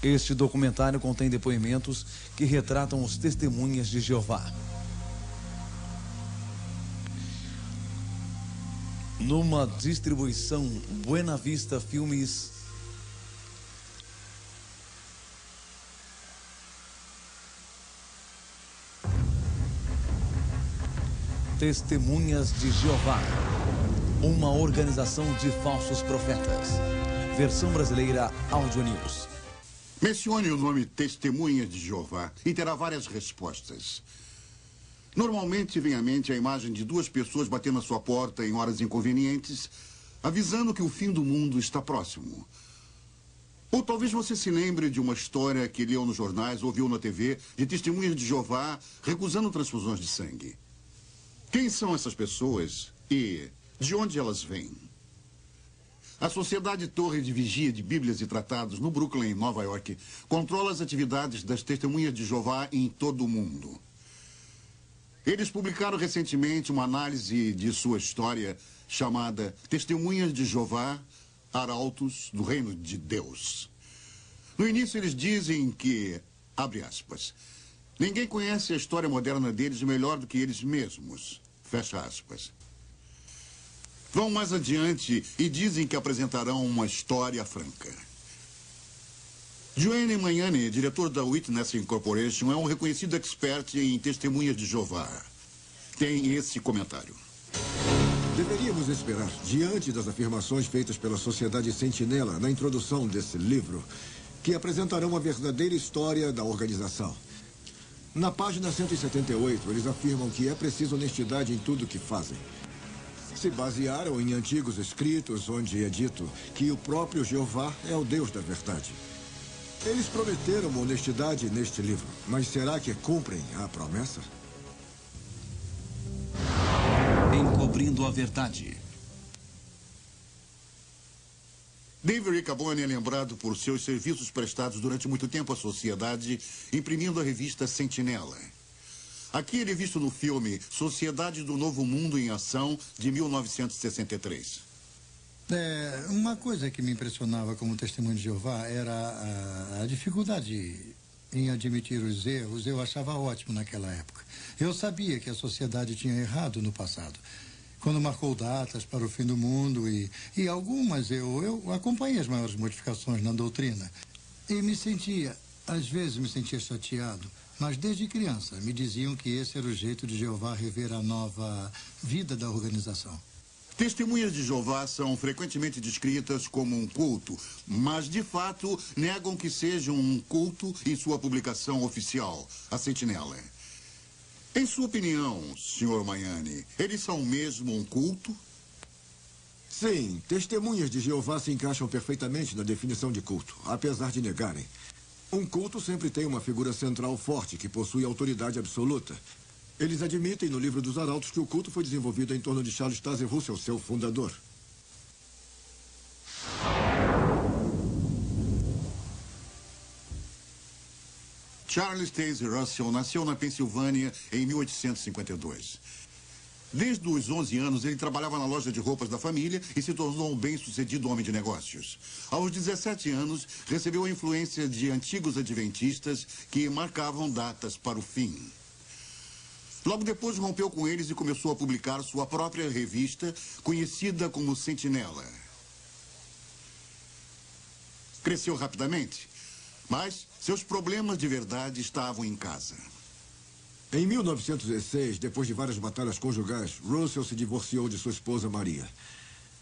Este documentário contém depoimentos que retratam os testemunhas de Jeová. Numa distribuição Buena Vista Filmes. Testemunhas de Jeová, uma organização de falsos profetas. Versão brasileira Audio News. Mencione o nome Testemunhas de Jeová e terá várias respostas. Normalmente vem à mente a imagem de duas pessoas batendo à sua porta em horas inconvenientes, avisando que o fim do mundo está próximo. Ou talvez você se lembre de uma história que leu nos jornais ou viu na TV de testemunhas de Jeová recusando transfusões de sangue. Quem são essas pessoas e de onde elas vêm? A Sociedade Torre de Vigia de Bíblias e Tratados, no Brooklyn, Nova York, controla as atividades das testemunhas de Jeová em todo o mundo. Eles publicaram recentemente uma análise de sua história chamada Testemunhas de Jeová, Arautos do Reino de Deus. No início eles dizem que, abre aspas, ninguém conhece a história moderna deles melhor do que eles mesmos, fecha aspas. Vão mais adiante e dizem que apresentarão uma história franca. Joanne Magnani, diretor da Witness Incorporation, é um reconhecido expert em testemunhas de Jeová. Tem esse comentário. Deveríamos esperar, diante das afirmações feitas pela Sociedade Sentinela na introdução desse livro, que apresentarão a verdadeira história da organização. Na página 178, eles afirmam que é preciso honestidade em tudo que fazem. Se basearam em antigos escritos onde é dito que o próprio Jeová é o Deus da verdade. Eles prometeram uma honestidade neste livro, mas será que cumprem a promessa? Encobrindo a verdade. David Riccaboni é lembrado por seus serviços prestados durante muito tempo à sociedade, imprimindo a revista Sentinela. Aqui ele é visto no filme Sociedade do Novo Mundo em Ação, de 1963. Uma coisa que me impressionava como testemunho de Jeová era a dificuldade em admitir os erros. Eu achava ótimo naquela época. Eu sabia que a sociedade tinha errado no passado, quando marcou datas para o fim do mundo e algumas eu acompanhei as maiores modificações na doutrina. E às vezes me sentia chateado, mas desde criança me diziam que esse era o jeito de Jeová rever a nova vida da organização. Testemunhas de Jeová são frequentemente descritas como um culto, mas de fato negam que seja um culto em sua publicação oficial, a Sentinela. Em sua opinião, Sr. Magnani, eles são mesmo um culto? Sim, testemunhas de Jeová se encaixam perfeitamente na definição de culto, apesar de negarem. Um culto sempre tem uma figura central forte que possui autoridade absoluta. Eles admitem no livro dos Arautos que o culto foi desenvolvido em torno de Charles Taze Russell, seu fundador. Charles Taze Russell nasceu na Pensilvânia em 1852. Desde os 11 anos, ele trabalhava na loja de roupas da família e se tornou um bem-sucedido homem de negócios. Aos 17 anos, recebeu a influência de antigos adventistas que marcavam datas para o fim. Logo depois, rompeu com eles e começou a publicar sua própria revista, conhecida como Sentinela. Cresceu rapidamente, mas seus problemas de verdade estavam em casa. Em 1906, depois de várias batalhas conjugais, Russell se divorciou de sua esposa Maria.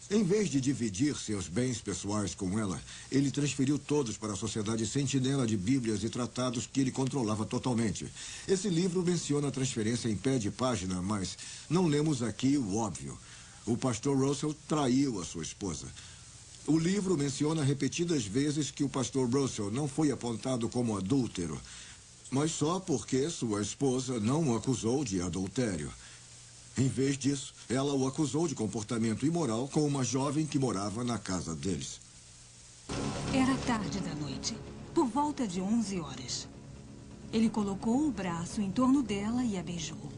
Em vez de dividir seus bens pessoais com ela, ele transferiu todos para a Sociedade Sentinela de Bíblias e Tratados que ele controlava totalmente. Esse livro menciona a transferência em pé de página, mas não lemos aqui o óbvio. O pastor Russell traiu a sua esposa. O livro menciona repetidas vezes que o pastor Russell não foi apontado como adúltero, mas só porque sua esposa não o acusou de adultério. Em vez disso, ela o acusou de comportamento imoral com uma jovem que morava na casa deles. Era tarde da noite, por volta de 11 horas. Ele colocou o braço em torno dela e a beijou.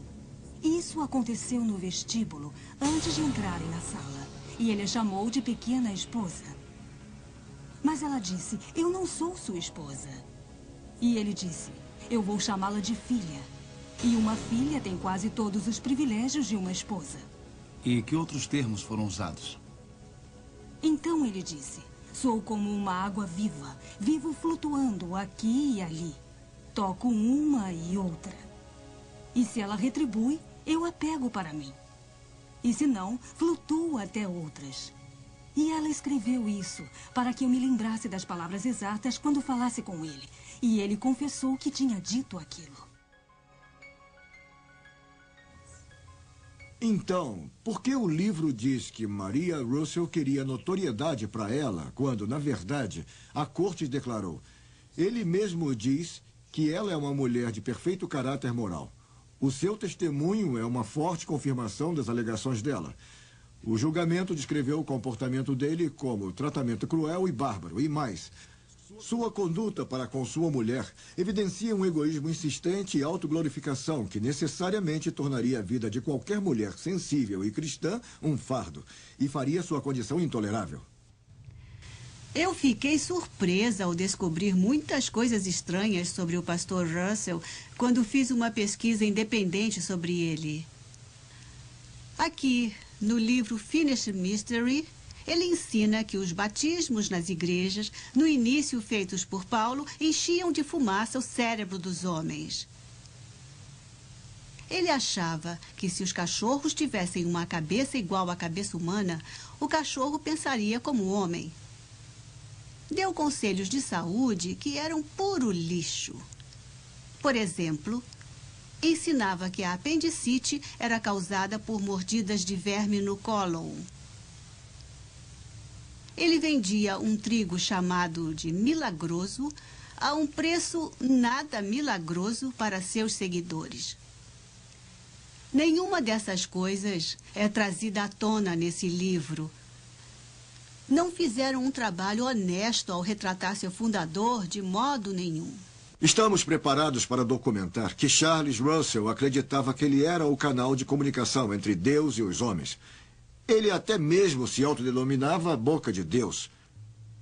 Isso aconteceu no vestíbulo, antes de entrarem na sala. E ele a chamou de pequena esposa. Mas ela disse, eu não sou sua esposa. E ele disse, eu vou chamá-la de filha. E uma filha tem quase todos os privilégios de uma esposa. E que outros termos foram usados? Então ele disse, sou como uma água viva, vivo flutuando aqui e ali. Toco uma e outra. E se ela retribui, eu a pego para mim. E se não, flutuo até outras. E ela escreveu isso para que eu me lembrasse das palavras exatas quando falasse com ele. E ele confessou que tinha dito aquilo. Então, por que o livro diz que Maria Russell queria notoriedade para ela, quando, na verdade, a corte declarou? Ele mesmo diz que ela é uma mulher de perfeito caráter moral. O seu testemunho é uma forte confirmação das alegações dela. O julgamento descreveu o comportamento dele como tratamento cruel e bárbaro, e mais. Sua conduta para com sua mulher evidencia um egoísmo insistente e autoglorificação que necessariamente tornaria a vida de qualquer mulher sensível e cristã um fardo e faria sua condição intolerável. Eu fiquei surpresa ao descobrir muitas coisas estranhas sobre o pastor Russell quando fiz uma pesquisa independente sobre ele. Aqui, no livro Finished Mystery, ele ensina que os batismos nas igrejas, no início feitos por Paulo, enchiam de fumaça o cérebro dos homens. Ele achava que se os cachorros tivessem uma cabeça igual à cabeça humana, o cachorro pensaria como homem. Deu conselhos de saúde que eram puro lixo. Por exemplo, ensinava que a apendicite era causada por mordidas de verme no cólon. Ele vendia um trigo chamado de milagroso a um preço nada milagroso para seus seguidores. Nenhuma dessas coisas é trazida à tona nesse livro. Não fizeram um trabalho honesto ao retratar seu fundador de modo nenhum. Estamos preparados para documentar que Charles Russell acreditava que ele era o canal de comunicação entre Deus e os homens. Ele até mesmo se autodenominava a boca de Deus.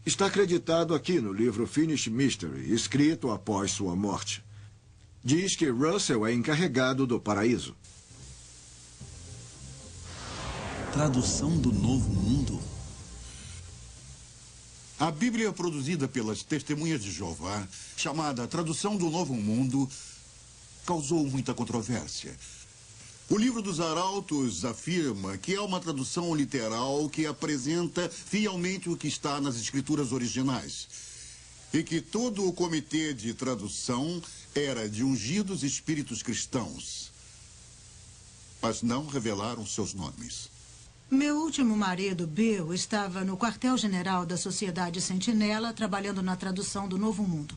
Está acreditado aqui no livro Finished Mystery, escrito após sua morte. Diz que Russell é encarregado do paraíso. Tradução do Novo Mundo? A Bíblia produzida pelas Testemunhas de Jeová, chamada Tradução do Novo Mundo, causou muita controvérsia. O livro dos Arautos afirma que é uma tradução literal que apresenta fielmente o que está nas escrituras originais e que todo o comitê de tradução era de ungidos espíritos cristãos, mas não revelaram seus nomes. Meu último marido, Bill, estava no quartel-general da Sociedade Sentinela trabalhando na tradução do Novo Mundo.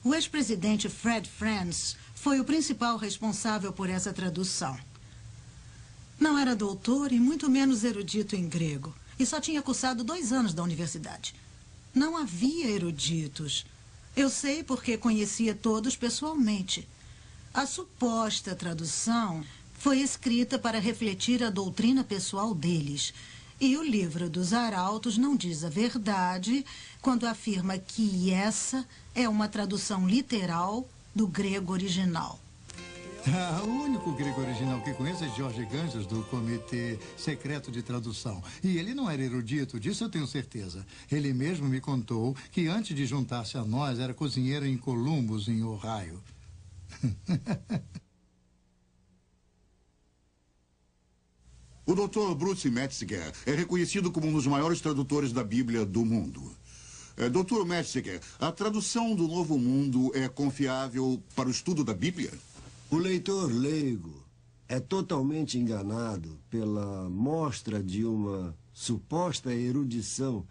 O ex-presidente Fred Franz foi o principal responsável por essa tradução. Não era doutor e muito menos erudito em grego. E só tinha cursado 2 anos da universidade. Não havia eruditos. Eu sei porque conhecia todos pessoalmente. A suposta tradução foi escrita para refletir a doutrina pessoal deles. E o livro dos Arautos não diz a verdade quando afirma que essa é uma tradução literal do grego original. O único grego original que conheço é Jorge Ganges, do Comitê Secreto de Tradução. E ele não era erudito, disso eu tenho certeza. Ele mesmo me contou que antes de juntar-se a nós era cozinheiro em Columbus, em Ohio. O Dr. Bruce Metzger é reconhecido como um dos maiores tradutores da Bíblia do mundo. Dr. Metzger, a tradução do Novo Mundo é confiável para o estudo da Bíblia? O leitor leigo é totalmente enganado pela mostra de uma suposta erudição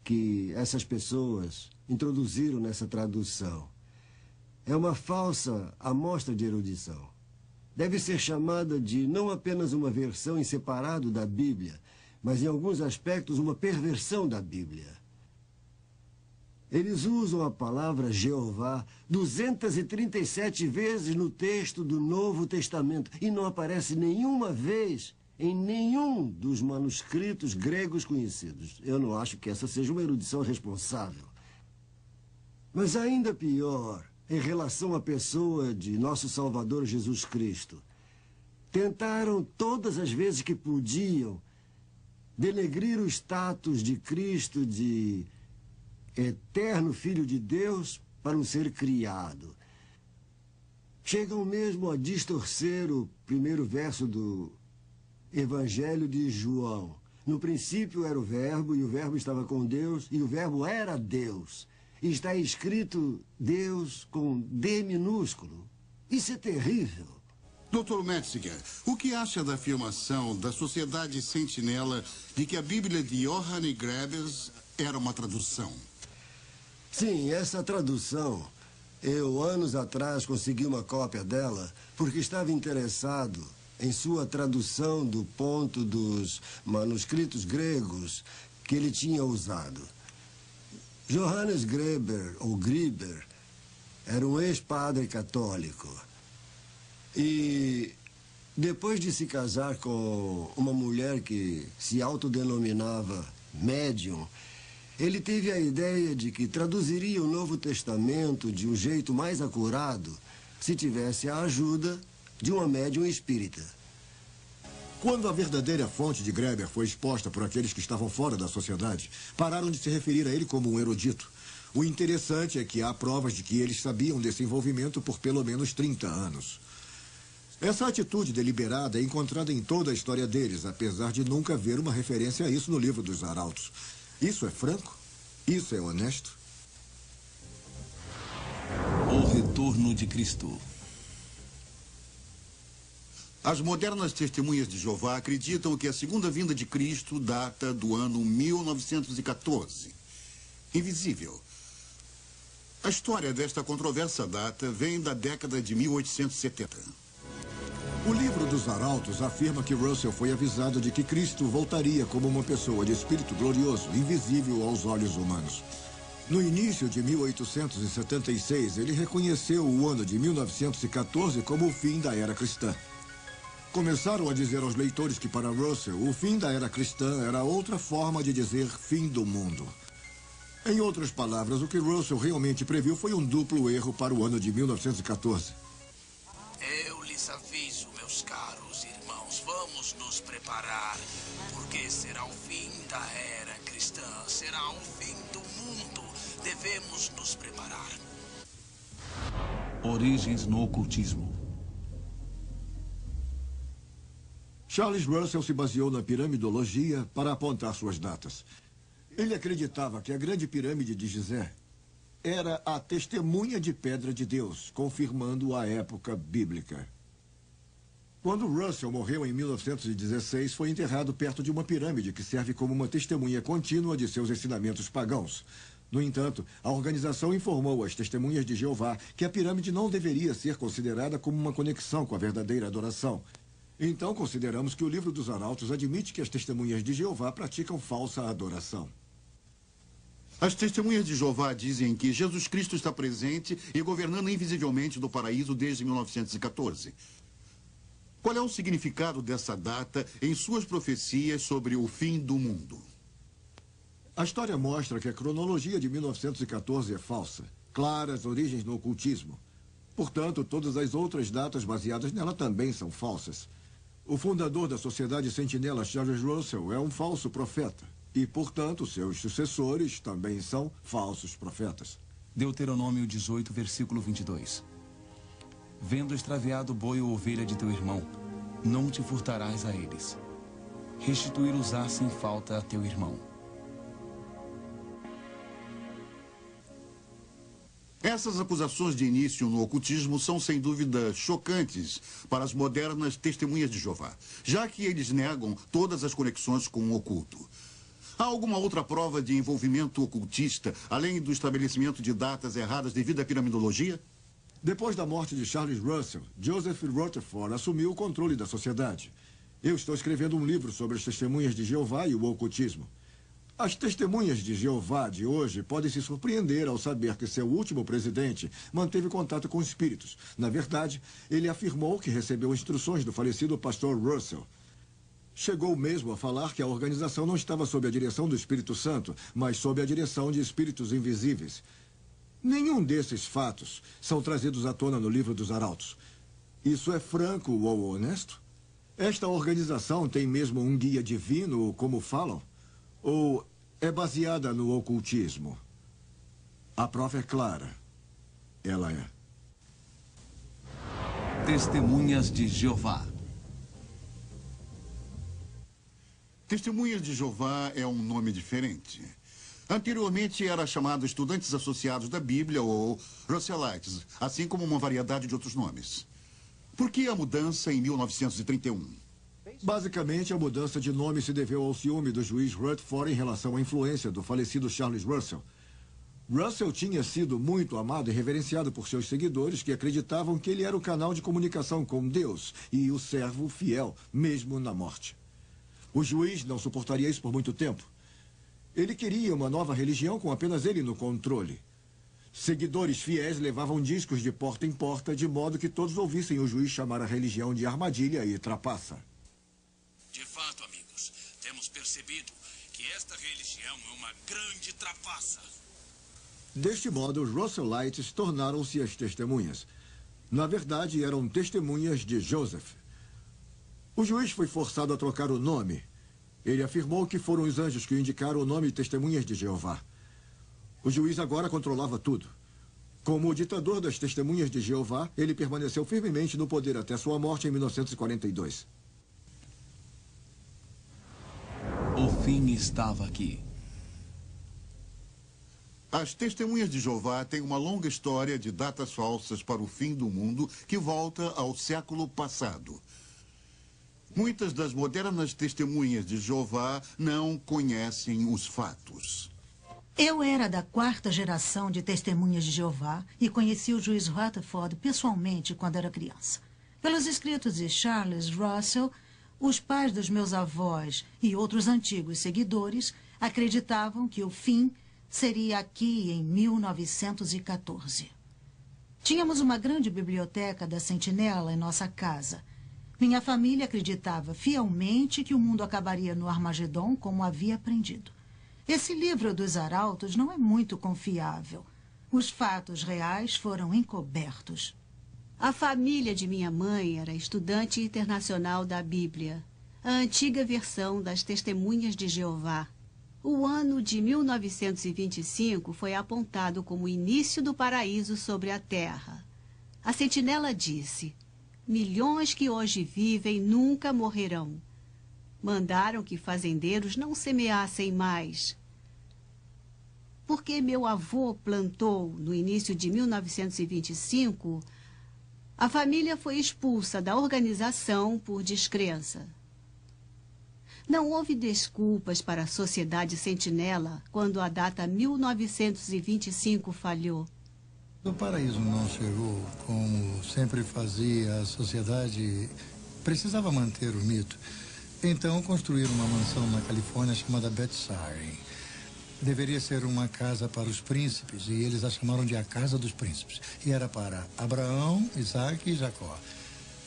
que essas pessoas introduziram nessa tradução. É uma falsa amostra de erudição. Deve ser chamada de não apenas uma versão em separado da Bíblia, mas em alguns aspectos uma perversão da Bíblia. Eles usam a palavra Jeová 237 vezes no texto do Novo Testamento e não aparece nenhuma vez em nenhum dos manuscritos gregos conhecidos. Eu não acho que essa seja uma erudição responsável. Mas ainda pior, em relação à pessoa de nosso Salvador Jesus Cristo. Tentaram todas as vezes que podiam denegrir o status de Cristo de eterno Filho de Deus para um ser criado. Chegam mesmo a distorcer o primeiro verso do Evangelho de João. No princípio era o Verbo, e o Verbo estava com Deus, e o Verbo era Deus. E está escrito Deus com D minúsculo. Isso é terrível. Dr. Metziger, o que acha da afirmação da Sociedade Sentinela de que a Bíblia de Johannes Grebers era uma tradução? Sim, essa tradução, eu anos atrás consegui uma cópia dela porque estava interessado em sua tradução do ponto dos manuscritos gregos que ele tinha usado. Johannes Greber, ou Griber, era um ex-padre católico. E depois de se casar com uma mulher que se autodenominava médium, ele teve a ideia de que traduziria o Novo Testamento de um jeito mais acurado se tivesse a ajuda de uma médium espírita. Quando a verdadeira fonte de Greber foi exposta por aqueles que estavam fora da sociedade, pararam de se referir a ele como um erudito. O interessante é que há provas de que eles sabiam desse envolvimento por pelo menos 30 anos. Essa atitude deliberada é encontrada em toda a história deles, apesar de nunca haver uma referência a isso no livro dos Arautos. Isso é franco? Isso é honesto? O retorno de Cristo. As modernas testemunhas de Jeová acreditam que a segunda vinda de Cristo data do ano 1914. Invisível. A história desta controversa data vem da década de 1870. O livro dos Arautos afirma que Russell foi avisado de que Cristo voltaria como uma pessoa de espírito glorioso, invisível aos olhos humanos. No início de 1876, ele reconheceu o ano de 1914 como o fim da era cristã. Começaram a dizer aos leitores que para Russell, o fim da era cristã era outra forma de dizer fim do mundo. Em outras palavras, o que Russell realmente previu foi um duplo erro para o ano de 1914. Eu lhes aviso, meus caros irmãos, vamos nos preparar, porque será o fim da era cristã, será o fim do mundo. Devemos nos preparar. Origens no ocultismo. Charles Russell se baseou na piramidologia para apontar suas datas. Ele acreditava que a grande pirâmide de Gizé era a testemunha de pedra de Deus, confirmando a época bíblica. Quando Russell morreu em 1916, foi enterrado perto de uma pirâmide que serve como uma testemunha contínua de seus ensinamentos pagãos. No entanto, a organização informou às testemunhas de Jeová que a pirâmide não deveria ser considerada como uma conexão com a verdadeira adoração. Então, consideramos que o livro dos Arautos admite que as testemunhas de Jeová praticam falsa adoração. As testemunhas de Jeová dizem que Jesus Cristo está presente e governando invisivelmente no paraíso desde 1914. Qual é o significado dessa data em suas profecias sobre o fim do mundo? A história mostra que a cronologia de 1914 é falsa. Claras origens no ocultismo. Portanto, todas as outras datas baseadas nela também são falsas. O fundador da Sociedade Sentinela, Charles Russell, é um falso profeta. E, portanto, seus sucessores também são falsos profetas. Deuteronômio 18, versículo 22. Vendo extraviado o boi ou ovelha de teu irmão, não te furtarás a eles. Restituir-os-á sem falta a teu irmão. Essas acusações de início no ocultismo são, sem dúvida, chocantes para as modernas testemunhas de Jeová, já que eles negam todas as conexões com o oculto. Há alguma outra prova de envolvimento ocultista, além do estabelecimento de datas erradas devido à piramidologia? Depois da morte de Charles Russell, Joseph Rutherford assumiu o controle da sociedade. Eu estou escrevendo um livro sobre as testemunhas de Jeová e o ocultismo. As testemunhas de Jeová de hoje podem se surpreender ao saber que seu último presidente manteve contato com espíritos. Na verdade, ele afirmou que recebeu instruções do falecido pastor Russell. Chegou mesmo a falar que a organização não estava sob a direção do Espírito Santo, mas sob a direção de espíritos invisíveis. Nenhum desses fatos são trazidos à tona no livro dos Arautos. Isso é franco ou honesto? Esta organização tem mesmo um guia divino, como falam? Ou é baseada no ocultismo? A prova é clara. Ela é. Testemunhas de Jeová. Testemunhas de Jeová é um nome diferente. Anteriormente era chamado Estudantes Associados da Bíblia ou Russellites, assim como uma variedade de outros nomes. Por que a mudança em 1931? Basicamente, a mudança de nome se deveu ao ciúme do juiz Rutherford em relação à influência do falecido Charles Russell. Russell tinha sido muito amado e reverenciado por seus seguidores, que acreditavam que ele era o canal de comunicação com Deus e o servo fiel, mesmo na morte. O juiz não suportaria isso por muito tempo. Ele queria uma nova religião com apenas ele no controle. Seguidores fiéis levavam discos de porta em porta, de modo que todos ouvissem o juiz chamar a religião de armadilha e trapaça. De fato, amigos, temos percebido que esta religião é uma grande trapaça. Deste modo, os Russellites tornaram-se as testemunhas. Na verdade, eram testemunhas de Joseph. O juiz foi forçado a trocar o nome. Ele afirmou que foram os anjos que indicaram o nome Testemunhas de Jeová. O juiz agora controlava tudo. Como o ditador das Testemunhas de Jeová, ele permaneceu firmemente no poder até sua morte em 1942. O fim estava aqui. As Testemunhas de Jeová têm uma longa história de datas falsas para o fim do mundo que volta ao século passado. Muitas das modernas Testemunhas de Jeová não conhecem os fatos. Eu era da 4ª geração de Testemunhas de Jeová e conheci o juiz Rutherford pessoalmente quando era criança. Pelos escritos de Charles Russell, os pais dos meus avós e outros antigos seguidores acreditavam que o fim seria aqui em 1914. Tínhamos uma grande biblioteca da Sentinela em nossa casa. Minha família acreditava fielmente que o mundo acabaria no Armagedon, como havia aprendido. Esse livro dos Arautos não é muito confiável. Os fatos reais foram encobertos. A família de minha mãe era estudante internacional da Bíblia, a antiga versão das Testemunhas de Jeová. O ano de 1925 foi apontado como o início do paraíso sobre a terra. A Sentinela disse: milhões que hoje vivem nunca morrerão. Mandaram que fazendeiros não semeassem mais. Porque meu avô plantou no início de 1925, a família foi expulsa da organização por descrença. Não houve desculpas para a Sociedade Sentinela quando a data 1925 falhou. O paraíso não chegou como sempre fazia a sociedade. Precisava manter o mito. Então construíram uma mansão na Califórnia chamada Bethsarin. Deveria ser uma casa para os príncipes, e eles a chamaram de a Casa dos Príncipes. E era para Abraão, Isaac e Jacó.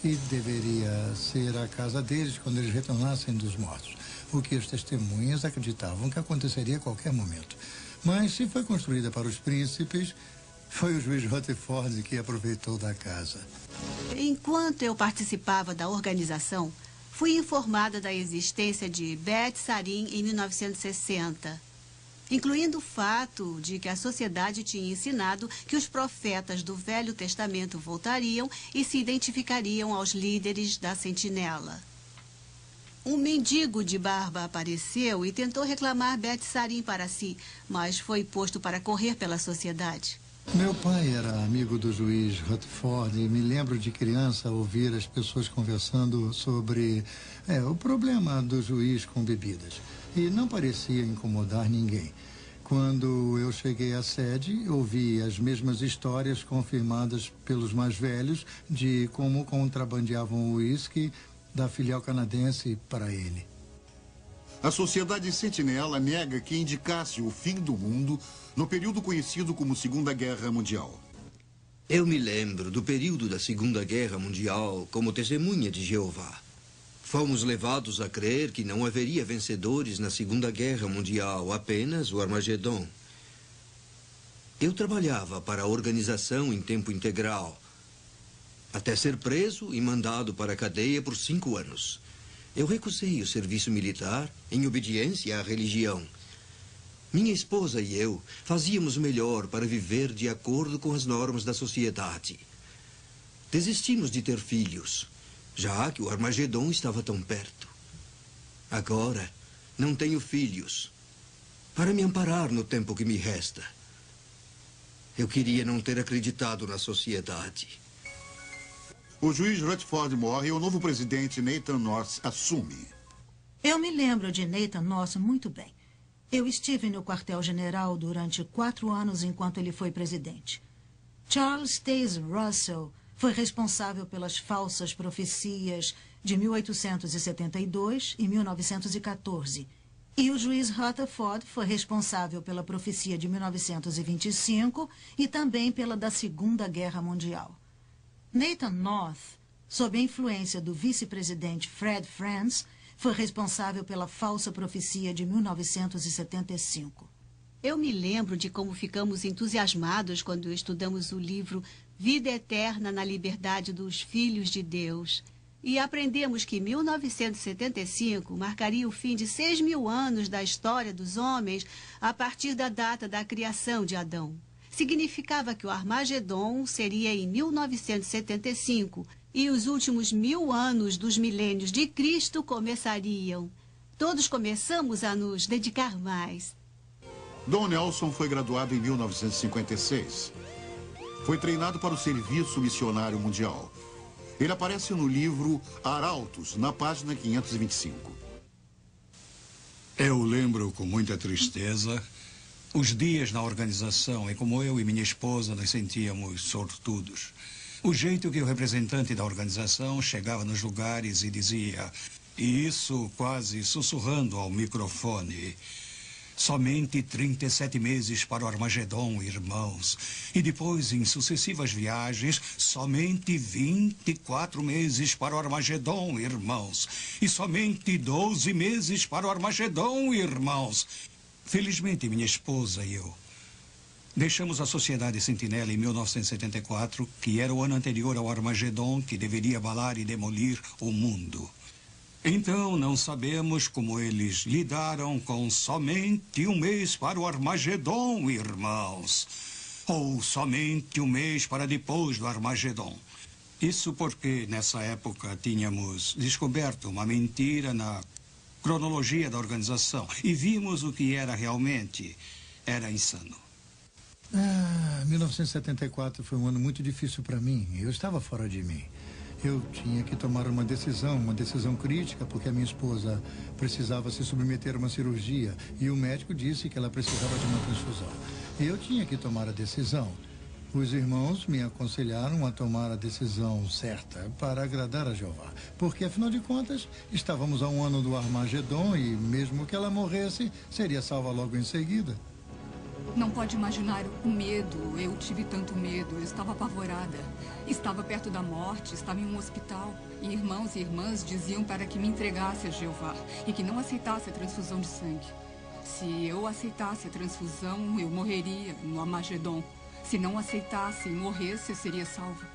E deveria ser a casa deles quando eles retornassem dos mortos. O que as testemunhas acreditavam que aconteceria a qualquer momento. Mas se foi construída para os príncipes, foi o juiz Rutherford que aproveitou da casa. Enquanto eu participava da organização, fui informada da existência de Bethsarin em 1960. Incluindo o fato de que a sociedade tinha ensinado que os profetas do Velho Testamento voltariam e se identificariam aos líderes da Sentinela. Um mendigo de barba apareceu e tentou reclamar Bethsarin para si, mas foi posto para correr pela sociedade. Meu pai era amigo do juiz Rutherford e me lembro de criança ouvir as pessoas conversando sobre o problema do juiz com bebidas. E não parecia incomodar ninguém. Quando eu cheguei à sede, ouvi as mesmas histórias confirmadas pelos mais velhos de como contrabandeavam o uísque da filial canadense para ele. A Sociedade Sentinela nega que indicasse o fim do mundo no período conhecido como Segunda Guerra Mundial. Eu me lembro do período da Segunda Guerra Mundial como testemunha de Jeová. Fomos levados a crer que não haveria vencedores na Segunda Guerra Mundial, apenas o Armagedon. Eu trabalhava para a organização em tempo integral, até ser preso e mandado para a cadeia por 5 anos. Eu recusei o serviço militar em obediência à religião. Minha esposa e eu fazíamos o melhor para viver de acordo com as normas da sociedade. Desistimos de ter filhos, já que o Armagedon estava tão perto. Agora, não tenho filhos para me amparar no tempo que me resta. Eu queria não ter acreditado na sociedade. O juiz Rutherford morre e o novo presidente Nathan North assume. Eu me lembro de Nathan North muito bem. Eu estive no quartel-general durante 4 anos enquanto ele foi presidente. Charles Taze Russell foi responsável pelas falsas profecias de 1872 e 1914. E o juiz Rutherford foi responsável pela profecia de 1925 e também pela da Segunda Guerra Mundial. Nathan North, sob a influência do vice-presidente Fred Franz, foi responsável pela falsa profecia de 1975. Eu me lembro de como ficamos entusiasmados quando estudamos o livro Vida Eterna na Liberdade dos Filhos de Deus. E aprendemos que 1975 marcaria o fim de 6.000 anos da história dos homens a partir da data da criação de Adão. Significava que o Armagedon seria em 1975 e os últimos 1000 anos dos milênios de Cristo começariam. Todos começamos a nos dedicar mais. Don Nelson foi graduado em 1956. Foi treinado para o Serviço Missionário Mundial. Ele aparece no livro Arautos, na página 525. Eu lembro com muita tristeza os dias na organização e como eu e minha esposa nos sentíamos sortudos. O jeito que o representante da organização chegava nos lugares e dizia, e isso quase sussurrando ao microfone: somente 37 meses para o Armagedon, irmãos. E depois, em sucessivas viagens, somente 24 meses para o Armagedon, irmãos. E somente 12 meses para o Armagedon, irmãos. Felizmente, minha esposa e eu deixamos a Sociedade Sentinela em 1974, que era o ano anterior ao Armagedon, que deveria abalar e demolir o mundo. Então, não sabemos como eles lidaram com somente 1 mês para o Armagedon, irmãos. Ou somente 1 mês para depois do Armagedon. Isso porque, nessa época, tínhamos descoberto uma mentira na cronologia da organização e vimos o que era realmente. Era insano. 1974 foi um ano muito difícil para mim. Eu estava fora de mim. Eu tinha que tomar uma decisão crítica, porque a minha esposa precisava se submeter a uma cirurgia e o médico disse que ela precisava de uma transfusão. Eu tinha que tomar a decisão. Os irmãos me aconselharam a tomar a decisão certa para agradar a Jeová, porque, afinal de contas, estávamos a 1 ano do Armagedon e, mesmo que ela morresse, seria salva logo em seguida. Não pode imaginar o medo. Eu tive tanto medo. Eu estava apavorada. Estava perto da morte, estava em um hospital. E irmãos e irmãs diziam para que me entregasse a Jeová e que não aceitasse a transfusão de sangue. Se eu aceitasse a transfusão, eu morreria no Armagedon. Se não aceitasse e morresse, eu seria salva.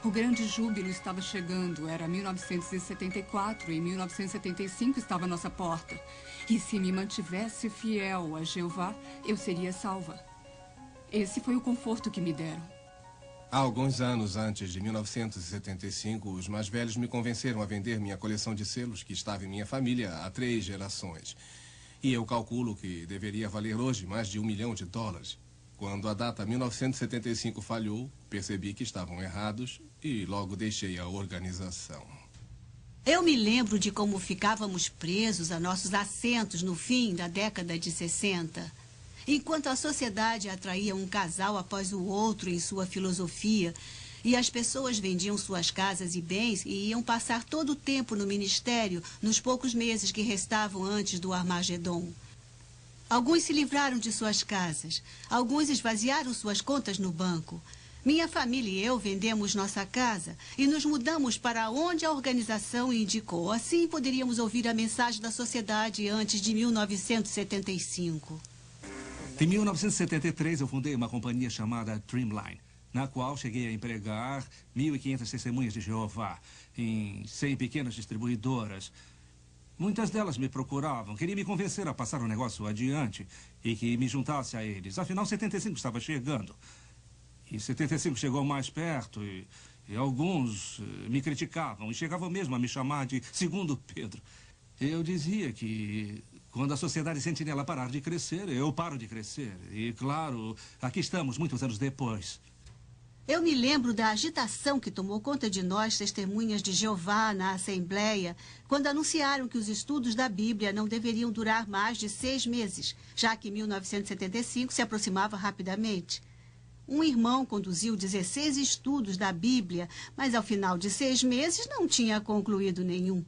O grande júbilo estava chegando. Era 1974 e 1975 estava à nossa porta. E se me mantivesse fiel a Jeová, eu seria salva. Esse foi o conforto que me deram. Há alguns anos antes de 1975, os mais velhos me convenceram a vender minha coleção de selos, que estava em minha família há 3 gerações. E eu calculo que deveria valer hoje mais de $1 milhão. Quando a data 1975 falhou, percebi que estavam errados e logo deixei a organização. Eu me lembro de como ficávamos presos a nossos assentos no fim da década de 60. Enquanto a sociedade atraía um casal após o outro em sua filosofia, e as pessoas vendiam suas casas e bens e iam passar todo o tempo no ministério nos poucos meses que restavam antes do Armagedon. Alguns se livraram de suas casas, alguns esvaziaram suas contas no banco. Minha família e eu vendemos nossa casa e nos mudamos para onde a organização indicou. Assim poderíamos ouvir a mensagem da sociedade antes de 1975. Em 1973, eu fundei uma companhia chamada Dreamline, na qual cheguei a empregar 1.500 testemunhas de Jeová em 100 pequenas distribuidoras. Muitas delas me procuravam, queriam me convencer a passar o negócio adiante e que me juntasse a eles. Afinal, 75 estava chegando. E 75 chegou mais perto e alguns me criticavam e chegavam mesmo a me chamar de Segundo Pedro. Eu dizia que quando a Sociedade Sentinela parar de crescer, eu paro de crescer. E, claro, aqui estamos muitos anos depois. Eu me lembro da agitação que tomou conta de nós, testemunhas de Jeová, na Assembleia, quando anunciaram que os estudos da Bíblia não deveriam durar mais de 6 meses, já que 1975 se aproximava rapidamente. Um irmão conduziu 16 estudos da Bíblia, mas ao final de 6 meses não tinha concluído nenhum.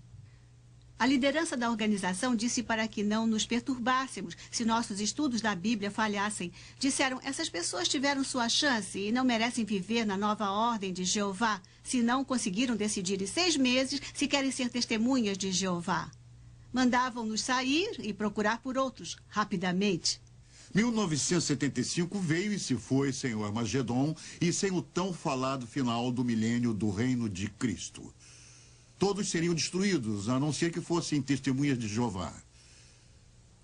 A liderança da organização disse para que não nos perturbássemos se nossos estudos da Bíblia falhassem. Disseram, essas pessoas tiveram sua chance e não merecem viver na nova ordem de Jeová, se não conseguiram decidir em 6 meses se querem ser testemunhas de Jeová. Mandavam-nos sair e procurar por outros, rapidamente. 1975 veio e se foi sem o Armagedon e sem o tão falado final do milênio do reino de Cristo. Todos seriam destruídos, a não ser que fossem testemunhas de Jeová.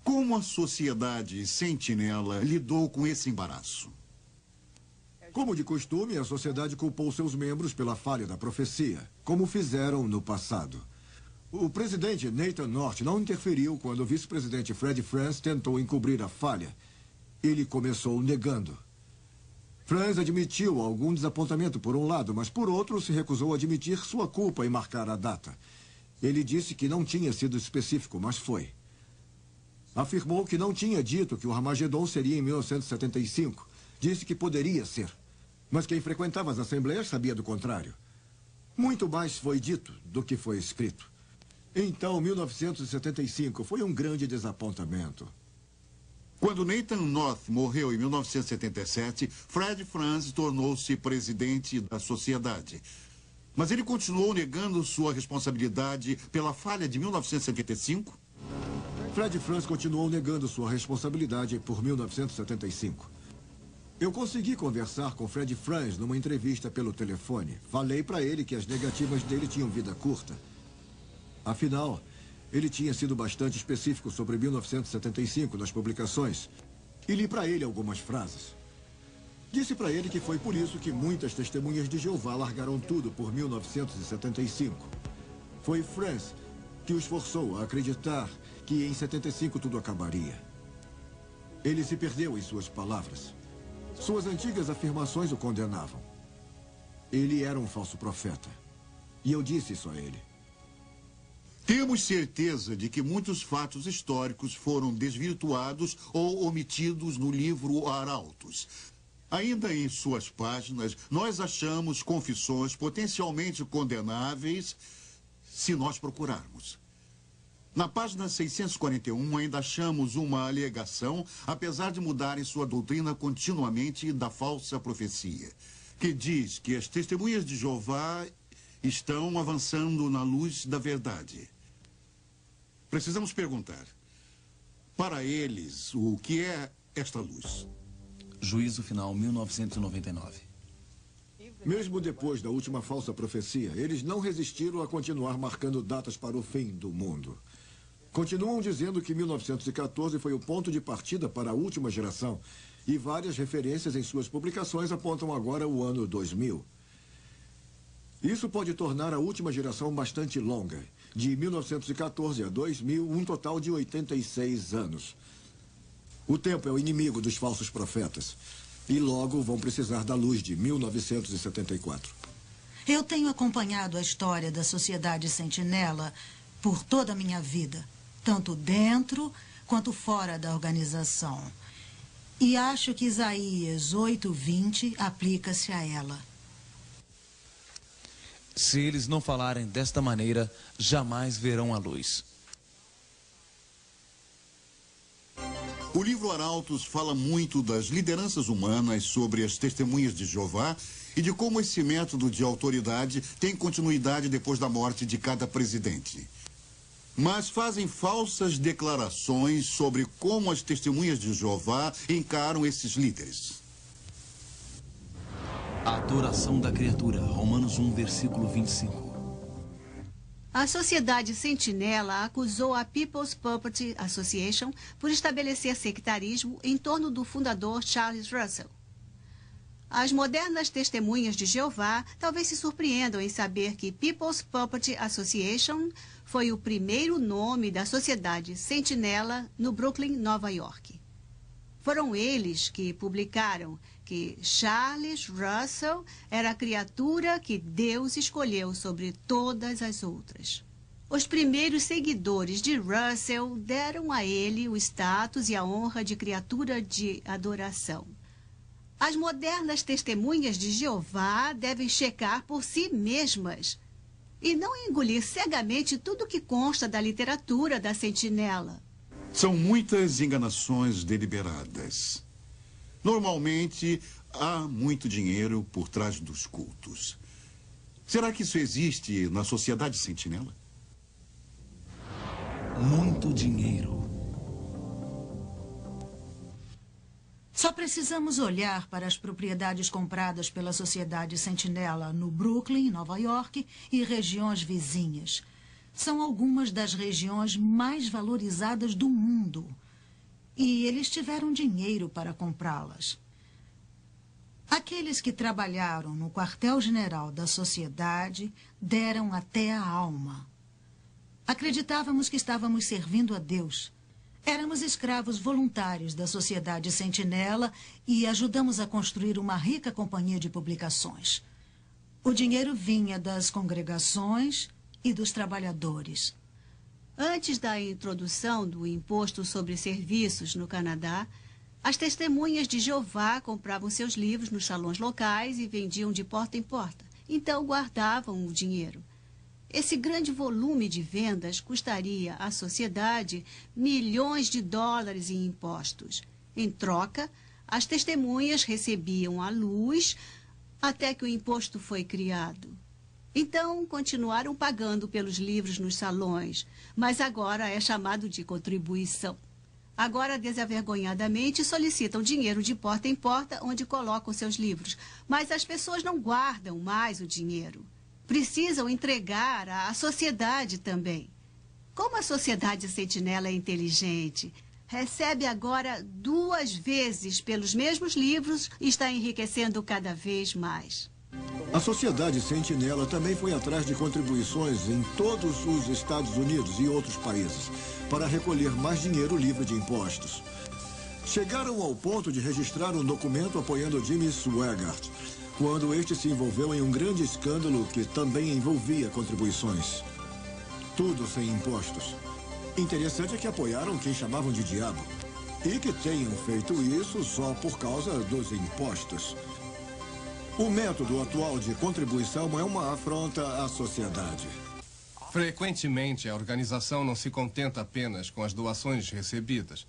Como a sociedade sentinela lidou com esse embaraço? Como de costume, a sociedade culpou seus membros pela falha da profecia, como fizeram no passado. O presidente Nathan North não interferiu quando o vice-presidente Fred Franz tentou encobrir a falha. Ele começou negando. Franz admitiu algum desapontamento por um lado, mas por outro se recusou a admitir sua culpa e marcar a data. Ele disse que não tinha sido específico, mas foi. Afirmou que não tinha dito que o Armagedon seria em 1975. Disse que poderia ser. Mas quem frequentava as assembleias sabia do contrário. Muito mais foi dito do que foi escrito. Então, 1975 foi um grande desapontamento. Quando Nathan North morreu em 1977, Fred Franz tornou-se presidente da sociedade. Mas ele continuou negando sua responsabilidade pela falha de 1975? Fred Franz continuou negando sua responsabilidade por 1975. Eu consegui conversar com Fred Franz numa entrevista pelo telefone. Falei para ele que as negativas dele tinham vida curta. Afinal, ele tinha sido bastante específico sobre 1975 nas publicações. E li para ele algumas frases. Disse para ele que foi por isso que muitas testemunhas de Jeová largaram tudo por 1975. Foi Franz que os forçou a acreditar que em 75 tudo acabaria. Ele se perdeu em suas palavras. Suas antigas afirmações o condenavam. Ele era um falso profeta. E eu disse isso a ele. Temos certeza de que muitos fatos históricos foram desvirtuados ou omitidos no livro Arautos. Ainda em suas páginas, nós achamos confissões potencialmente condenáveis se nós procurarmos. Na página 641, ainda achamos uma alegação, apesar de mudarem sua doutrina continuamente, da falsa profecia, que diz que as testemunhas de Jeová estão avançando na luz da verdade. Precisamos perguntar, para eles, o que é esta luz? Juízo Final, 1999. Mesmo depois da última falsa profecia, eles não resistiram a continuar marcando datas para o fim do mundo. Continuam dizendo que 1914 foi o ponto de partida para a última geração, e várias referências em suas publicações apontam agora o ano 2000. Isso pode tornar a última geração bastante longa. De 1914 a 2000, um total de 86 anos. O tempo é o inimigo dos falsos profetas. E logo vão precisar da luz de 1974. Eu tenho acompanhado a história da Sociedade Sentinela por toda a minha vida, tanto dentro quanto fora da organização. E acho que Isaías 8:20 aplica-se a ela. Se eles não falarem desta maneira, jamais verão a luz. O livro Arautos fala muito das lideranças humanas sobre as testemunhas de Jeová e de como esse método de autoridade tem continuidade depois da morte de cada presidente. Mas fazem falsas declarações sobre como as testemunhas de Jeová encaram esses líderes. A adoração da criatura, Romanos 1, versículo 25. A Sociedade Sentinela acusou a People's Property Association por estabelecer sectarismo em torno do fundador Charles Russell. As modernas testemunhas de Jeová talvez se surpreendam em saber que People's Property Association foi o primeiro nome da Sociedade Sentinela no Brooklyn, Nova York. Foram eles que publicaram que Charles Russell era a criatura que Deus escolheu sobre todas as outras. Os primeiros seguidores de Russell deram a ele o status e a honra de criatura de adoração. As modernas testemunhas de Jeová devem checar por si mesmas e não engolir cegamente tudo que consta da literatura da Sentinela. São muitas enganações deliberadas. Normalmente, há muito dinheiro por trás dos cultos. Será que isso existe na Sociedade Sentinela? Muito dinheiro. Só precisamos olhar para as propriedades compradas pela Sociedade Sentinela no Brooklyn, Nova York e regiões vizinhas. São algumas das regiões mais valorizadas do mundo. E eles tiveram dinheiro para comprá-las. Aqueles que trabalharam no quartel-general da sociedade deram até a alma. Acreditávamos que estávamos servindo a Deus. Éramos escravos voluntários da Sociedade Sentinela e ajudamos a construir uma rica companhia de publicações. O dinheiro vinha das congregações e dos trabalhadores. Antes da introdução do imposto sobre serviços no Canadá, as testemunhas de Jeová compravam seus livros nos salões locais e vendiam de porta em porta. Então guardavam o dinheiro. Esse grande volume de vendas custaria à sociedade milhões de dólares em impostos. Em troca, as testemunhas recebiam a luz até que o imposto foi criado. Então, continuaram pagando pelos livros nos salões, mas agora é chamado de contribuição. Agora, desavergonhadamente, solicitam dinheiro de porta em porta onde colocam seus livros. Mas as pessoas não guardam mais o dinheiro. Precisam entregar à sociedade também. Como a Sociedade Sentinela é inteligente, recebe agora 2 vezes pelos mesmos livros e está enriquecendo cada vez mais. A Sociedade Sentinela também foi atrás de contribuições em todos os Estados Unidos e outros países para recolher mais dinheiro livre de impostos. Chegaram ao ponto de registrar um documento apoiando Jimmy Swaggart, quando este se envolveu em um grande escândalo que também envolvia contribuições. Tudo sem impostos. Interessante é que apoiaram quem chamavam de diabo. E que tenham feito isso só por causa dos impostos. O método atual de contribuição é uma afronta à sociedade. Frequentemente, a organização não se contenta apenas com as doações recebidas.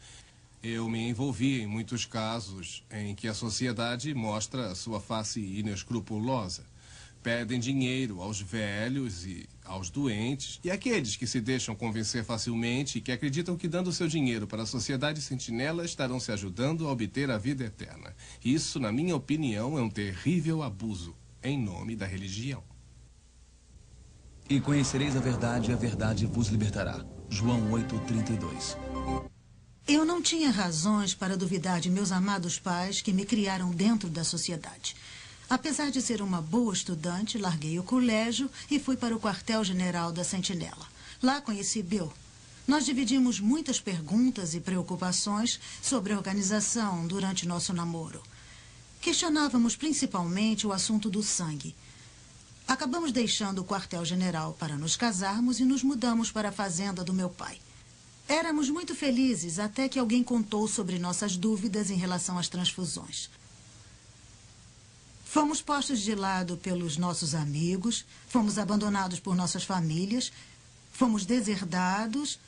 Eu me envolvi em muitos casos em que a sociedade mostra sua face inescrupulosa. Pedem dinheiro aos velhos e aos doentes e àqueles que se deixam convencer facilmente e que acreditam que dando seu dinheiro para a Sociedade Sentinela estarão se ajudando a obter a vida eterna. Isso, na minha opinião, é um terrível abuso em nome da religião. E conhecereis a verdade vos libertará. João 8:32. Eu não tinha razões para duvidar de meus amados pais que me criaram dentro da sociedade. Apesar de ser uma boa estudante, larguei o colégio e fui para o quartel-general da Sentinela. Lá conheci Bill. Nós dividimos muitas perguntas e preocupações sobre a organização durante nosso namoro. Questionávamos principalmente o assunto do sangue. Acabamos deixando o quartel-general para nos casarmos e nos mudamos para a fazenda do meu pai. Éramos muito felizes até que alguém contou sobre nossas dúvidas em relação às transfusões. Fomos postos de lado pelos nossos amigos, fomos abandonados por nossas famílias, fomos deserdados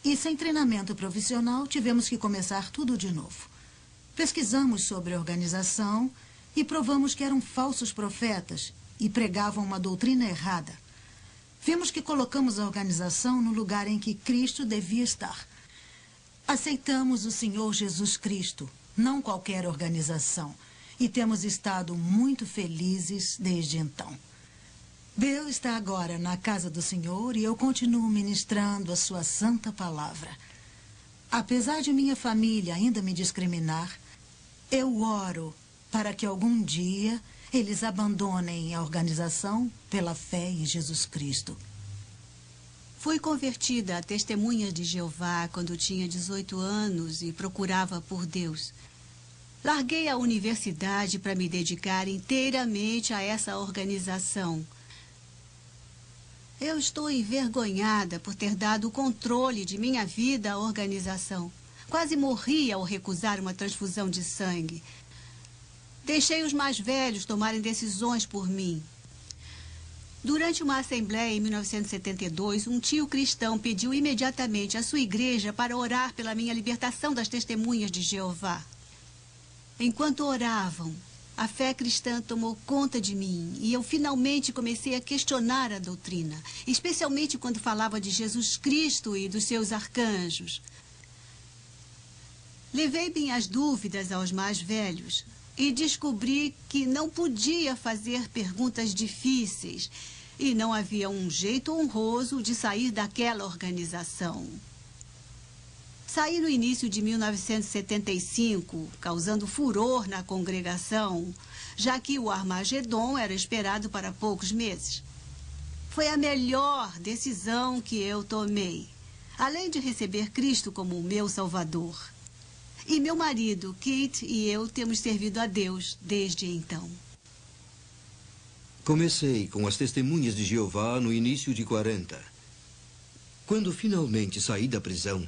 E sem treinamento profissional, tivemos que começar tudo de novo. Pesquisamos sobre a organização e provamos que eram falsos profetas e pregavam uma doutrina errada. Vimos que colocamos a organização no lugar em que Cristo devia estar. Aceitamos o Senhor Jesus Cristo, não qualquer organização, e temos estado muito felizes desde então. Bill está agora na casa do Senhor e eu continuo ministrando a sua santa palavra. Apesar de minha família ainda me discriminar, eu oro para que algum dia eles abandonem a organização pela fé em Jesus Cristo. Fui convertida a Testemunhas de Jeová quando tinha 18 anos e procurava por Deus. Larguei a universidade para me dedicar inteiramente a essa organização. Eu estou envergonhada por ter dado o controle de minha vida à organização. Quase morri ao recusar uma transfusão de sangue. Deixei os mais velhos tomarem decisões por mim. Durante uma assembleia em 1972, um tio cristão pediu imediatamente à sua igreja para orar pela minha libertação das Testemunhas de Jeová. Enquanto oravam, a fé cristã tomou conta de mim e eu finalmente comecei a questionar a doutrina, especialmente quando falava de Jesus Cristo e dos seus arcanjos. Levei minhas dúvidas aos mais velhos e descobri que não podia fazer perguntas difíceis e não havia um jeito honroso de sair daquela organização. Saí no início de 1975, causando furor na congregação, já que o Armagedon era esperado para poucos meses. Foi a melhor decisão que eu tomei, além de receber Cristo como o meu Salvador. E meu marido, Kate, e eu temos servido a Deus desde então. Comecei com as Testemunhas de Jeová no início de 40. Quando finalmente saí da prisão,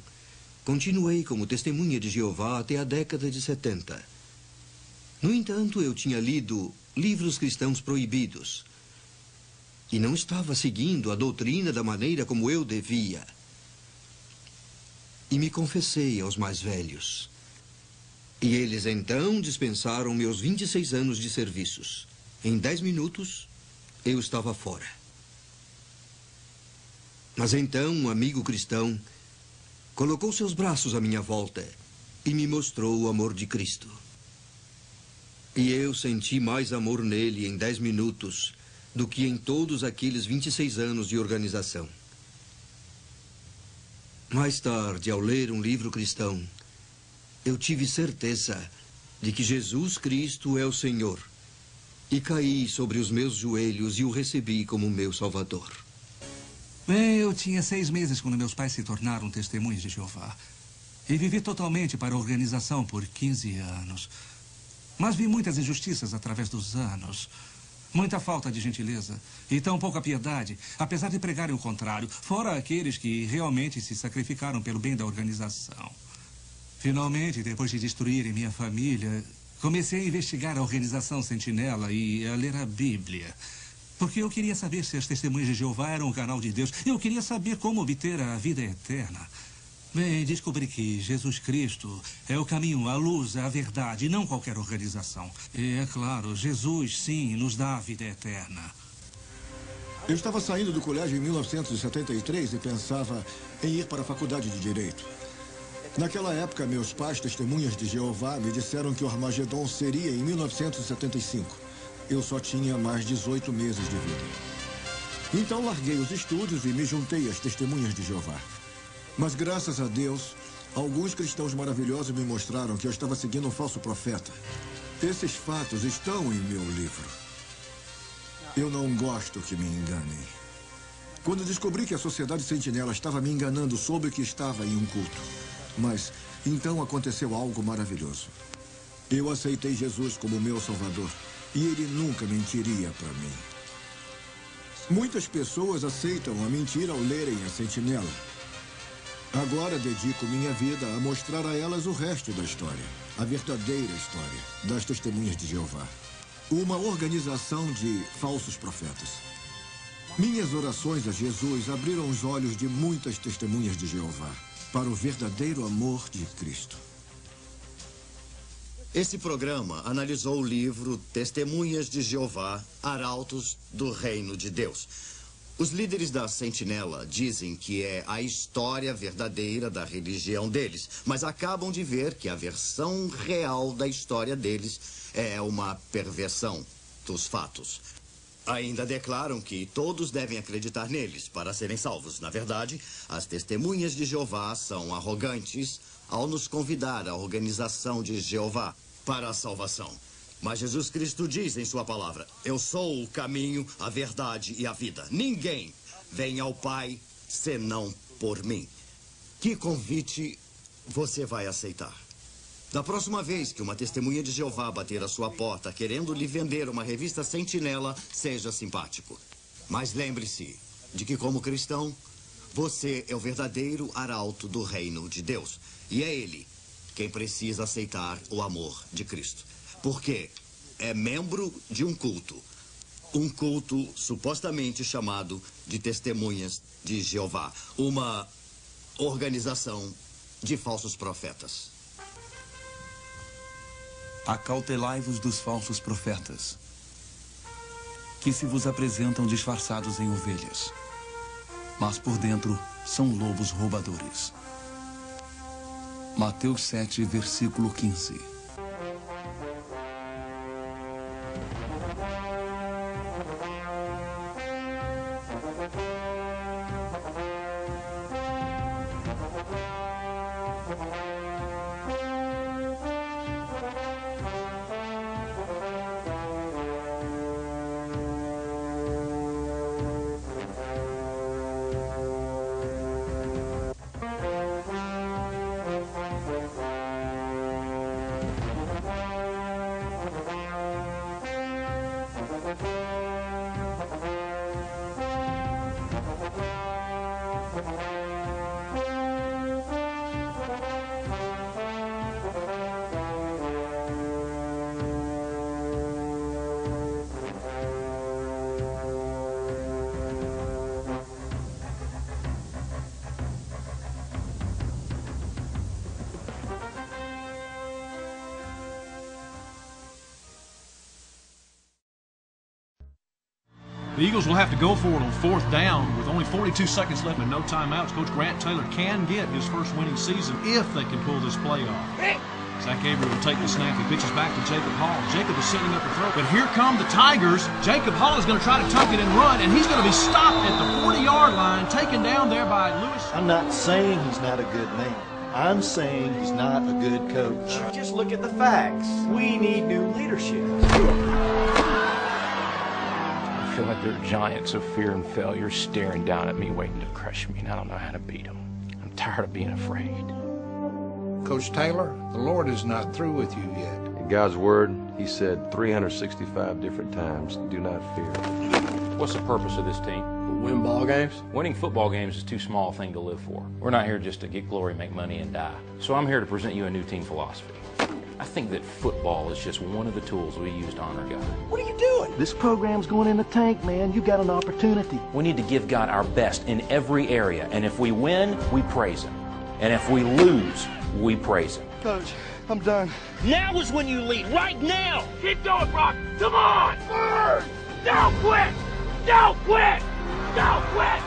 continuei como Testemunha de Jeová até a década de 70. No entanto, eu tinha lido livros cristãos proibidos e não estava seguindo a doutrina da maneira como eu devia. E me confessei aos mais velhos. E eles então dispensaram meus 26 anos de serviços. Em 10 minutos, eu estava fora. Mas então um amigo cristão colocou seus braços à minha volta e me mostrou o amor de Cristo. E eu senti mais amor nele em 10 minutos do que em todos aqueles 26 anos de organização. Mais tarde, ao ler um livro cristão, eu tive certeza de que Jesus Cristo é o Senhor e caí sobre os meus joelhos e o recebi como meu Salvador. Bem, eu tinha 6 meses quando meus pais se tornaram Testemunhas de Jeová. E vivi totalmente para a organização por 15 anos. Mas vi muitas injustiças através dos anos. Muita falta de gentileza e tão pouca piedade, apesar de pregarem o contrário, fora aqueles que realmente se sacrificaram pelo bem da organização. Finalmente, depois de destruírem minha família, comecei a investigar a organização Sentinela e a ler a Bíblia. Porque eu queria saber se as Testemunhas de Jeová eram um canal de Deus. Eu queria saber como obter a vida eterna. Bem, descobri que Jesus Cristo é o caminho, a luz, a verdade, e não qualquer organização. E, é claro, Jesus, sim, nos dá a vida eterna. Eu estava saindo do colégio em 1973 e pensava em ir para a faculdade de Direito. Naquela época, meus pais, Testemunhas de Jeová, me disseram que o Armagedon seria em 1975. Eu só tinha mais 18 meses de vida. Então larguei os estudos e me juntei às Testemunhas de Jeová. Mas graças a Deus, alguns cristãos maravilhosos me mostraram que eu estava seguindo um falso profeta. Esses fatos estão em meu livro. Eu não gosto que me enganem. Quando descobri que a Sociedade Sentinela estava me enganando, soube que estava em um culto. Mas então aconteceu algo maravilhoso. Eu aceitei Jesus como meu Salvador. E ele nunca mentiria para mim. Muitas pessoas aceitam a mentira ao lerem a Sentinela. Agora dedico minha vida a mostrar a elas o resto da história. A verdadeira história das Testemunhas de Jeová. Uma organização de falsos profetas. Minhas orações a Jesus abriram os olhos de muitas Testemunhas de Jeová. para o verdadeiro amor de Cristo. Esse programa analisou o livro Testemunhas de Jeová, Arautos do Reino de Deus. Os líderes da Sentinela dizem que é a história verdadeira da religião deles, mas acabam de ver que a versão real da história deles é uma perversão dos fatos. Ainda declaram que todos devem acreditar neles para serem salvos. Na verdade, as Testemunhas de Jeová são arrogantes ao nos convidar à organização de Jeová para a salvação. Mas Jesus Cristo diz em sua palavra: eu sou o caminho, a verdade e a vida. Ninguém vem ao Pai senão por mim. Que convite você vai aceitar? Da próxima vez que uma testemunha de Jeová bater à sua porta querendo lhe vender uma revista Sentinela, seja simpático. Mas lembre-se de que, como cristão, você é o verdadeiro arauto do reino de Deus. E é ele quem precisa aceitar o amor de Cristo. Porque é membro de um culto supostamente chamado de Testemunhas de Jeová, uma organização de falsos profetas. Acautelai-vos dos falsos profetas, que se vos apresentam disfarçados em ovelhas, mas por dentro são lobos roubadores. Mateus 7, versículo 15. The Eagles will have to go for it on 4th down with only 42 seconds left and no timeouts. Coach Grant Taylor can get his first winning season if they can pull this play off. Zach Avery will take the snap. He pitches back to Jacob Hall. Jacob is setting up the throw. But here come the Tigers. Jacob Hall is going to try to tuck it and run, and he's going to be stopped at the 40-yard line, taken down there by Lewis. I'm not saying he's not a good man. I'm saying he's not a good coach. Just look at the facts. We need new leadership. I feel like they're giants of fear and failure staring down at me, waiting to crush me, and I don't know how to beat them. I'm tired of being afraid. Coach Taylor, the Lord is not through with you yet. In God's word, he said 365 different times, do not fear. What's the purpose of this team? Win ball games? Winning football games is too small a thing to live for. We're not here just to get glory, make money, and die. So I'm here to present you a new team philosophy. I think that football is just one of the tools we use to honor God. What are you doing? This program's going in the tank, man. You got an opportunity. We need to give God our best in every area. And if we win, we praise Him. And if we lose, we praise Him. Coach, I'm done. Now is when you lead. Right now. Keep going, Brock. Come on. Burn. Don't quit. Don't quit. Don't quit.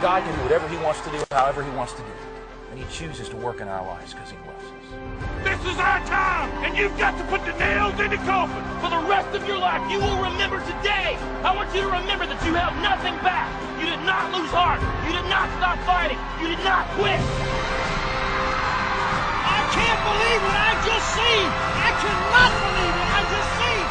God can do whatever He wants to do, however He wants to do it. And He chooses to work in our lives because He loves us. This is our time, and you've got to put the nails in the coffin. For the rest of your life, you will remember today. I want you to remember that you held nothing back. You did not lose heart. You did not stop fighting. You did not quit. I can't believe what I just seen. I cannot believe what I just seen.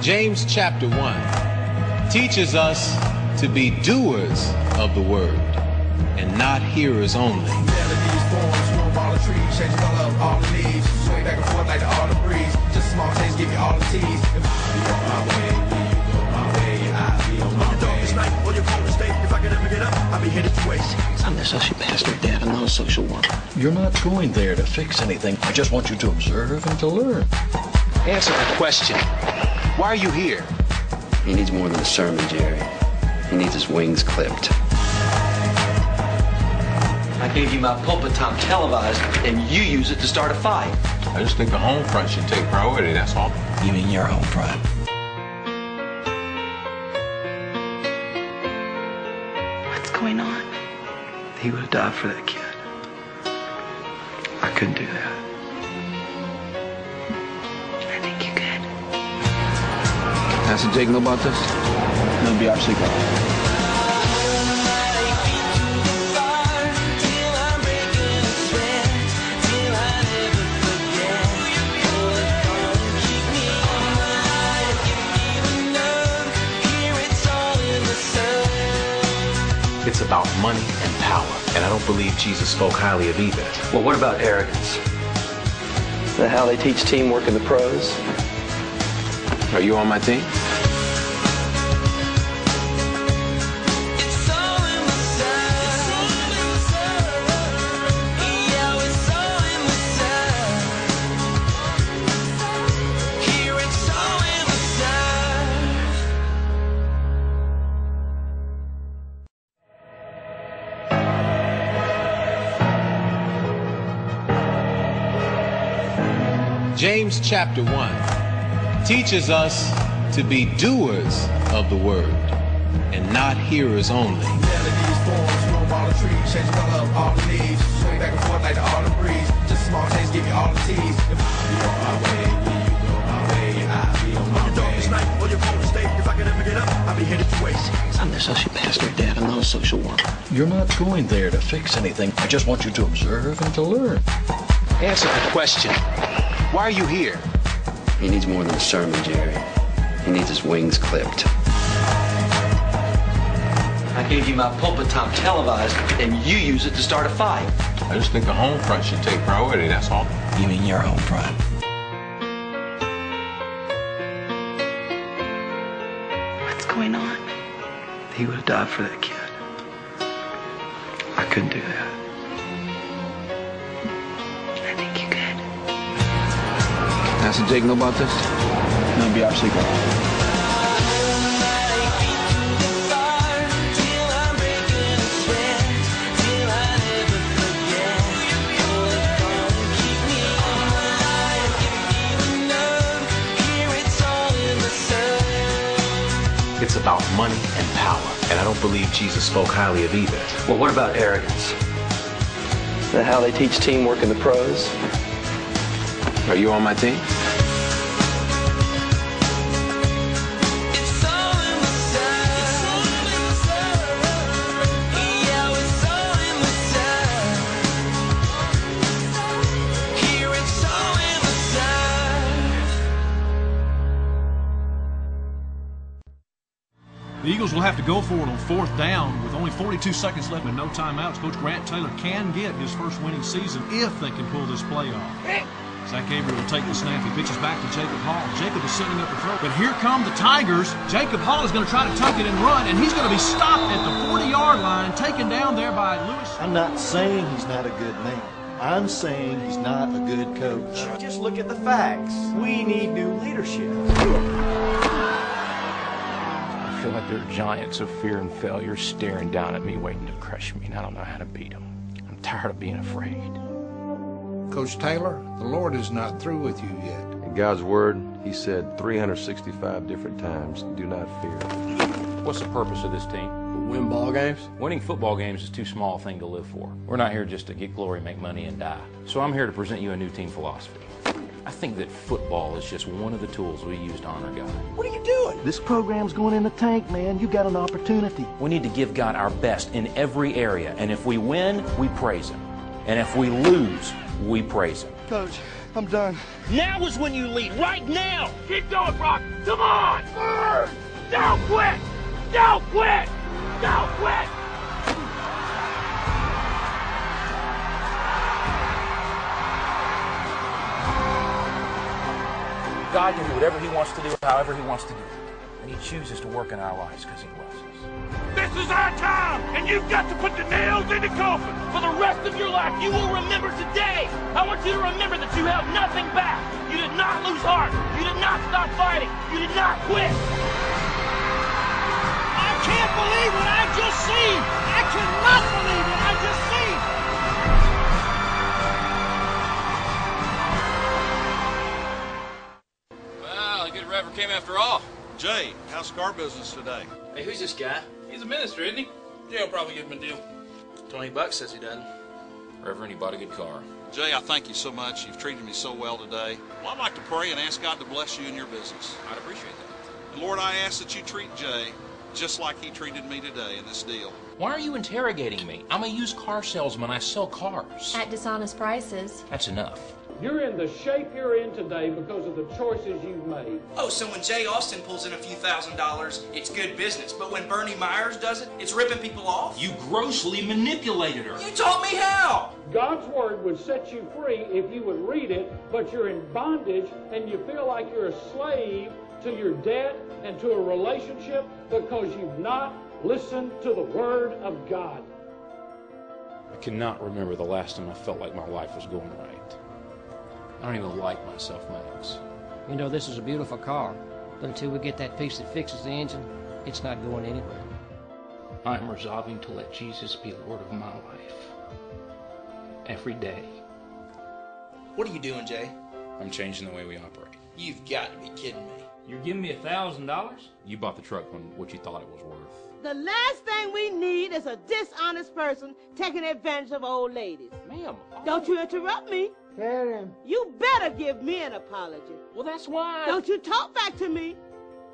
James chapter 1 teaches us to be doers of the word and not hearers only. Melodies, forms, move all the trees, change the color of all the leaves, swing back and forth like the autumn breeze. Just a small change, give you all the teas. If I be on my way, will you go my way? I'll be on my way. Darkest night or your coldest day, if I could ever get up, I'll be headed to waste. I'm the associate pastor, Dad. I'm not a social worker. You're not going there to fix anything. I just want you to observe and to learn. Answer the question. Why are you here? He needs more than a sermon, Jerry. He needs his wings clipped. I gave you my pulpit time televised, and you use it to start a fight. I just think the home front should take priority, that's all. You mean your home front? What's going on? He would have died for that kid. I couldn't do that. I think you could. Pastor Jake know about this? He'll be our secret. It's about money and power, and I don't believe Jesus spoke highly of either. Well, what about arrogance? Is that how they teach teamwork in the pros? Are you on my team? James chapter 1 teaches us to be doers of the word and not hearers only. Melodies, forms, roam all the trees, change the color of all the leaves, swing back and forth like the autumn breeze. Just a small change, give you all the teas. If I be on my way, will you go my way? I'll be on my way. Darkest night or your coldest day, if I could ever get up, I'll be headed to waste. I'm the associate pastor, Dad. I'm not a social worker. You're not going there to fix anything. I just want you to observe and to learn. Answer the question. Why are you here? He needs more than a sermon, Jerry. He needs his wings clipped. I gave you my pulpit time televised, and you use it to start a fight. I just think the home front should take priority, that's all. You mean your home front? What's going on? He would have died for that kid. I couldn't do that. I think you could. Pastor Jake know about this? He'll be our secret. It's about money and power, and I don't believe Jesus spoke highly of either. Well, what about arrogance? Is that how they teach teamwork in the pros? Are you on my team? The Eagles will have to go for it on 4th down with only 42 seconds left and no timeouts. Coach Grant Taylor can get his first winning season if they can pull this play off. Zach Avery will take the snap. He pitches back to Jacob Hall. Jacob is setting up the throw. But here come the Tigers. Jacob Hall is going to try to tuck it and run, and he's going to be stopped at the 40-yard line, taken down there by Lewis. I'm not saying he's not a good man. I'm saying he's not a good coach. Just look at the facts. We need new leadership. I feel like there are giants of fear and failure staring down at me, waiting to crush me, and I don't know how to beat them. I'm tired of being afraid. Coach Taylor, the Lord is not through with you yet. In God's word, he said 365 different times, do not fear. What's the purpose of this team? Win ball games? Winning football games is too small a thing to live for. We're not here just to get glory, make money, and die. So I'm here to present you a new team philosophy. I think that football is just one of the tools we use to honor God. What are you doing? This program's going in the tank, man. You got an opportunity. We need to give God our best in every area, and if we win, we praise Him. And if we lose, we praise Him. Coach, I'm done. Now is when you lead. Right now. Keep going, Brock. Come on. Don't quit. Don't quit. Don't quit. God can do whatever He wants to do, however He wants to do it. And he chooses to work in our lives because he loves us. This is our time, and you've got to put the nails in the coffin. For the rest of your life, you will remember today. I want you to remember that you have nothing back. You did not lose heart. You did not stop fighting. You did not quit. I can't believe what I just seen. I cannot believe what I just seen. Well, a good reverend came after all. Jay, how's car business today? Hey, who's this guy? He's a minister, isn't he? Yeah, I'll probably give him a deal. $20 says he doesn't. Reverend, he bought a good car. Jay, I thank you so much. You've treated me so well today. Well, I'd like to pray and ask God to bless you in your business. I'd appreciate that. And Lord, I ask that you treat Jay just like he treated me today in this deal. Why are you interrogating me? I'm a used car salesman. I sell cars. At dishonest prices. That's enough. You're in the shape you're in today because of the choices you've made. Oh, so when Jay Austen pulls in a few $1,000s, it's good business. But when Bernie Myers does it, it's ripping people off? You grossly manipulated her. You taught me how! God's Word would set you free if you would read it, but you're in bondage and you feel like you're a slave to your debt and to a relationship because you've not listened to the Word of God. I cannot remember the last time I felt like my life was going right. I don't even like myself, Max. You know, this is a beautiful car, but until we get that piece that fixes the engine, it's not going anywhere. I am resolving to let Jesus be Lord of my life. Every day. What are you doing, Jay? I'm changing the way we operate. You've got to be kidding me. You're giving me $1,000? You bought the truck on what you thought it was worth. The last thing we need is a dishonest person taking advantage of old ladies. Ma'am. Don't you interrupt me. You better give me an apology. Well, that's why. Don't you talk back to me.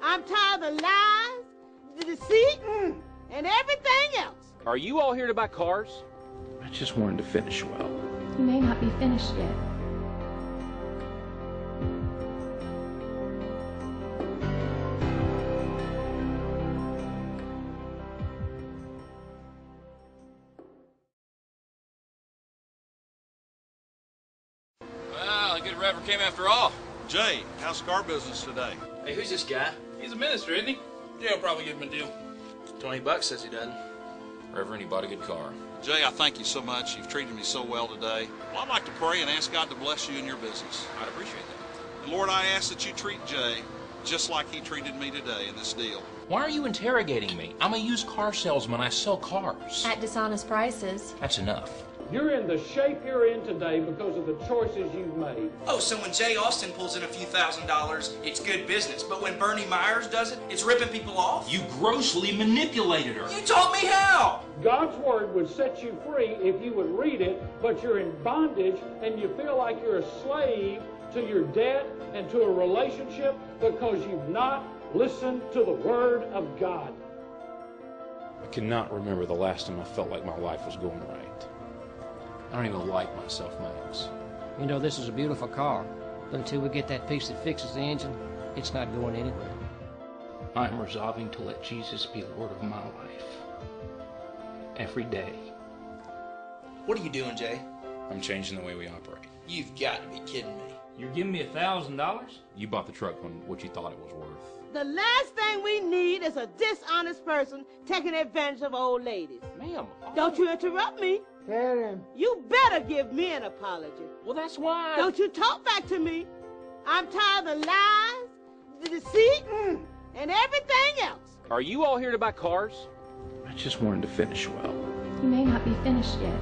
I'm tired of the lies, the deceit, and everything else. Are you all here to buy cars? I just wanted to finish well. You may not be finished yet. Well, a good reverend came after all. Jay, how's car business today? Hey, who's this guy? He's a minister, isn't he? Yeah, I'll probably give him a deal. $20 says he doesn't. Reverend, he bought a good car. Jay, I thank you so much. You've treated me so well today. Well, I'd like to pray and ask God to bless you in your business. I'd appreciate that. And Lord, I ask that you treat Jay just like he treated me today in this deal. Why are you interrogating me? I'm a used car salesman. I sell cars. At dishonest prices. That's enough. You're in the shape you're in today because of the choices you've made. Oh, so when Jay Austen pulls in a few $1,000s, it's good business. But when Bernie Myers does it, it's ripping people off? You grossly manipulated her. You taught me how! God's Word would set you free if you would read it, but you're in bondage and you feel like you're a slave to your debt and to a relationship because you've not listened to the Word of God. I cannot remember the last time I felt like my life was going right. I don't even like myself, Max. You know, this is a beautiful car, but until we get that piece that fixes the engine, it's not going anywhere. I am resolving to let Jesus be Lord of my life. Every day. What are you doing, Jay? I'm changing the way we operate. You've got to be kidding me. You're giving me $1,000? You bought the truck on what you thought it was worth. The last thing we need is a dishonest person taking advantage of old ladies. Ma'am. Don't you interrupt me. You better give me an apology. Well, that's why. Don't you talk back to me. I'm tired of the lies, the deceit, and everything else. Are you all here to buy cars? I just wanted to finish well. You may not be finished yet.